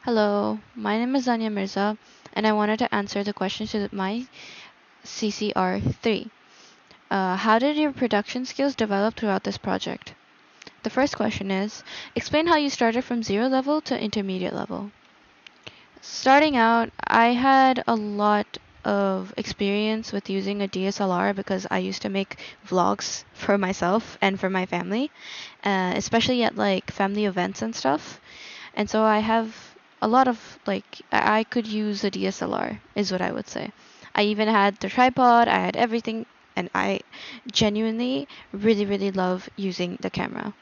Hello, my name is Anya Mirza, and I wanted to answer the question to my CCR 3. How did your production skills develop throughout this project? The first question is, explain how you started from zero level to intermediate level. Starting out, I had a lot of experience with using a DSLR because I used to make vlogs for myself and for my family, especially at like family events and stuff. And so I have a lot of like I could use a DSLR is what I would say. I even had the tripod, I had everything, and I genuinely really love using the camera.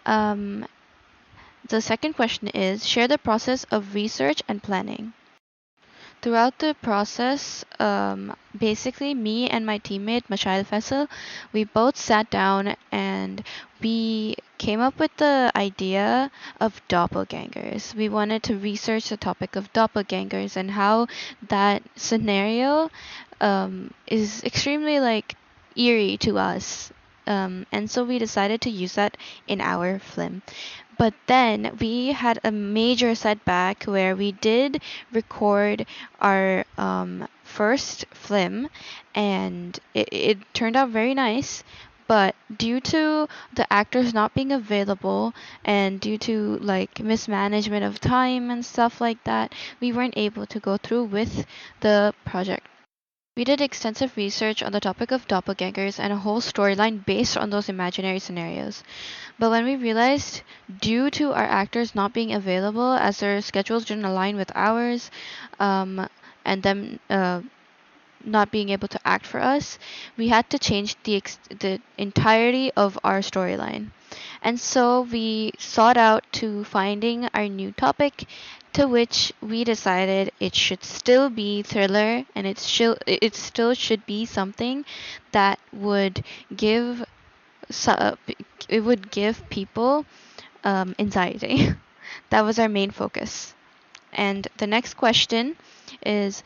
Um, the second question is share the process of research and planning. Throughout the process, basically me and my teammate Mashail Faisal, we both sat down and we came up with the idea of doppelgangers. We wanted to research the topic of doppelgangers and how that scenario is extremely like eerie to us. And so we decided to use that in our film. But then we had a major setback where we did record our first film, and it turned out very nice. But due to the actors not being available and due to like mismanagement of time and stuff like that, we weren't able to go through with the project. We did extensive research on the topic of doppelgangers and a whole storyline based on those imaginary scenarios. But when we realized, due to our actors not being available as their schedules didn't align with ours, and them not being able to act for us, we had to change the entirety of our storyline. And so we sought out to finding our new topic, to which we decided it should still be thriller and it still should be something that would give it would give people anxiety. That was our main focus. And the next question is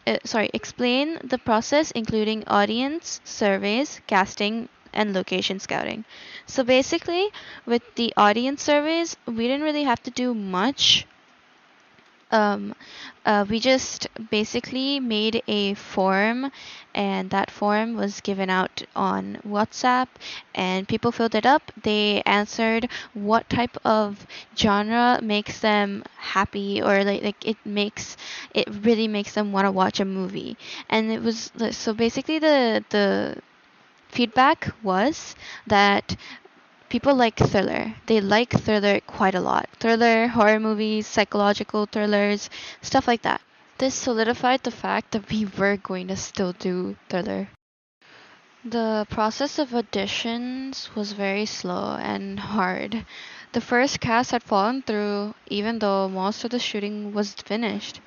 explain the process including audience, surveys, casting, and location scouting. So basically, with the audience surveys, we didn't really have to do much. um, we just basically made a form, and that form was given out on WhatsApp, and people filled it up. They answered what type of genre makes them happy, or like it really makes them want to watch a movie. And it was so basically the feedback was that people like thriller. They like thriller quite a lot. Thriller, horror movies, psychological thrillers, stuff like that. This solidified the fact that we were going to still do thriller. The process of auditions was very slow and hard. The first cast had fallen through even though most of the shooting was finished.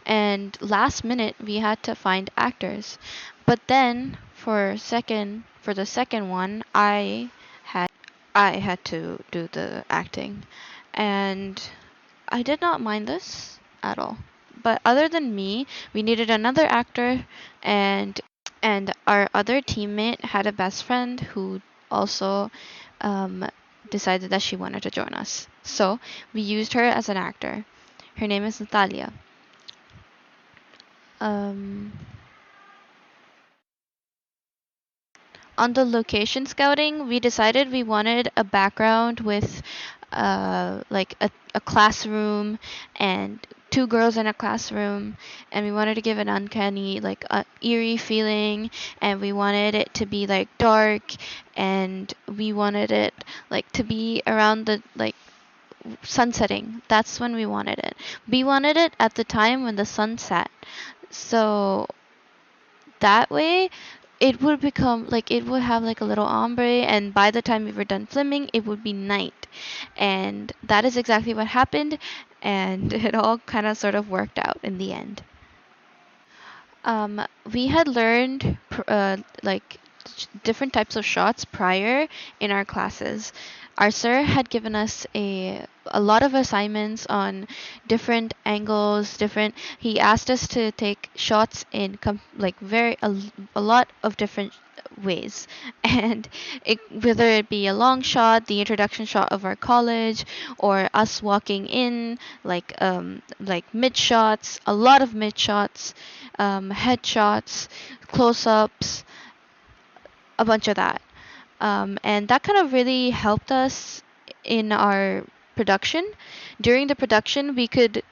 And last minute we had to find actors. But then for the second one, I had to do the acting, and I did not mind this at all. But other than me, we needed another actor, and our other teammate had a best friend who also um, decided that she wanted to join us. So we used her as an actor. Her name is Natalia. Um, on the location scouting, we decided we wanted a background with like a classroom and two girls in a classroom, and we wanted to give an uncanny like eerie feeling, and we wanted it to be like dark, and we wanted it like to be around the like sunsetting. That's when we wanted it. We wanted it at the time when the sun set, so that way it would become like it would have like a little ombre, and by the time we were done filming it would be night, and that is exactly what happened, and it all kind of sort of worked out in the end. We had learned like different types of shots prior in our classes. Our sir had given us a lot of assignments on different angles, different. He asked us to take shots in like a lot of different ways. And whether it be a long shot, the introduction shot of our college, or us walking in, like mid shots, a lot of mid shots, head shots, close ups, a bunch of that. And that kind of really helped us in our production. During the production, we could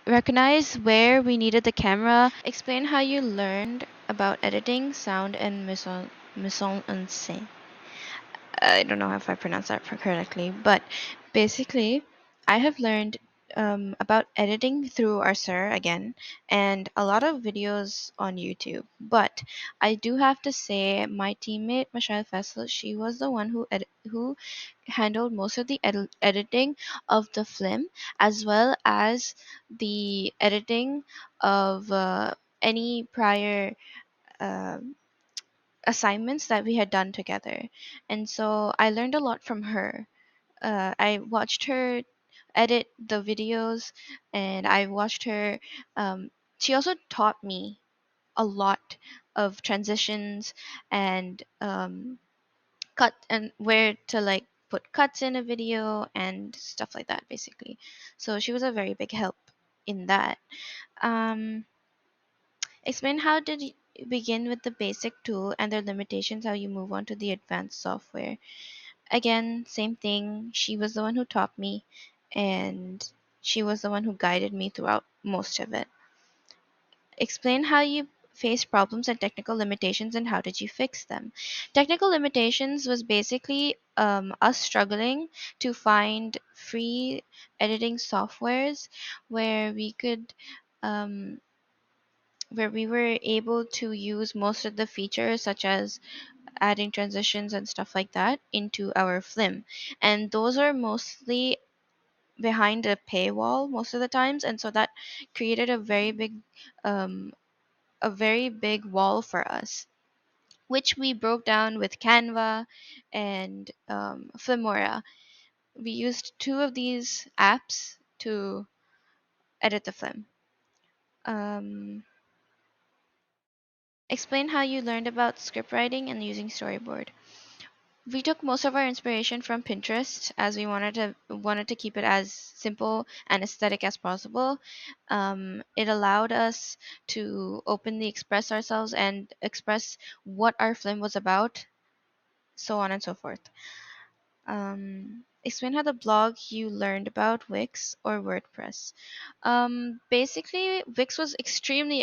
recognize where we needed the camera. Explain how you learned about editing, sound, and mise en scène. I don't know if I pronounced that correctly, but basically, I have learned about editing through our sir again, and a lot of videos on YouTube. But I do have to say, my teammate Michelle Fessel, she was the one who handled most of the editing of the film, as well as the editing of any prior. Uh, Assignments that we had done together. And so I learned a lot from her. I watched her edit the videos, and I watched her. She also taught me a lot of transitions and cut and where to like put cuts in a video and stuff like that, basically. So she was a very big help in that. Um, Explain how did you begin with the basic tool and their limitations, how you move on to the advanced software. Again, same thing. She was the one who taught me, and she was the one who guided me throughout most of it. Explain how you faced problems and technical limitations and how did you fix them. Technical limitations was basically us struggling to find free editing softwares where we could um, where we were able to use most of the features such as adding transitions and stuff like that into our film, and those are mostly behind a paywall most of the times, and so that created um, a very big wall for us, which we broke down with Canva and Filmora. We used two of these apps to edit the film. um, Explain how you learned about script writing and using storyboard. We took most of our inspiration from Pinterest, as we wanted to keep it as simple and aesthetic as possible. It allowed us to openly express ourselves and express what our film was about, so on and so forth. Explain how the blog you learned about Wix or WordPress. Basically, Wix was extremely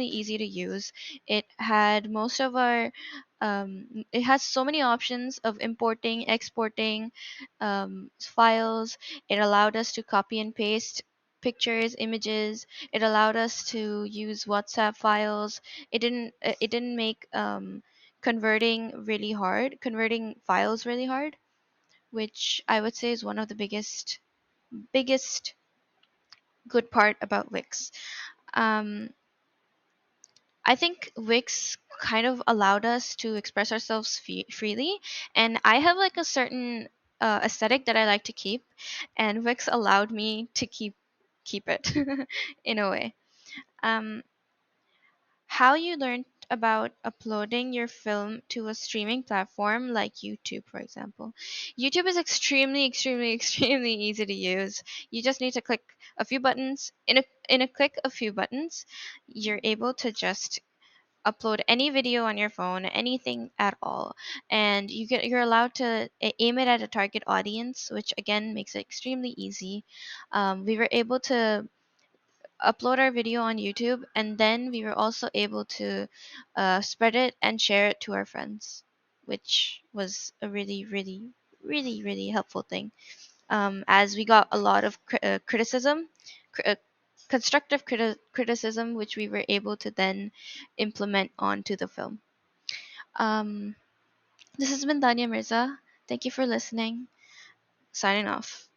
easy to use. It had most of our, it has so many options of importing, exporting files. It allowed us to copy and paste pictures, images. It allowed us to use WhatsApp files. It didn't make converting files really hard, which I would say is one of the biggest good part about Wix. Um, I think Wix kind of allowed us to express ourselves freely, and I have like a certain aesthetic that I like to keep, and Wix allowed me to keep it in a way. Um, how you learned about uploading your film to a streaming platform like YouTube, for example. YouTube is extremely easy to use. You just need to click a few buttons. In a click a few buttons, you're able to just upload any video on your phone, anything at all, and you're allowed to aim it at a target audience, which again makes it extremely easy. We were able to upload our video on YouTube, and then we were also able to spread it and share it to our friends, which was a really helpful thing. As we got a lot of criticism, cri- uh, constructive criticism, which we were able to then implement onto the film. Um, this has been Danya Mirza. Thank you for listening. Signing off.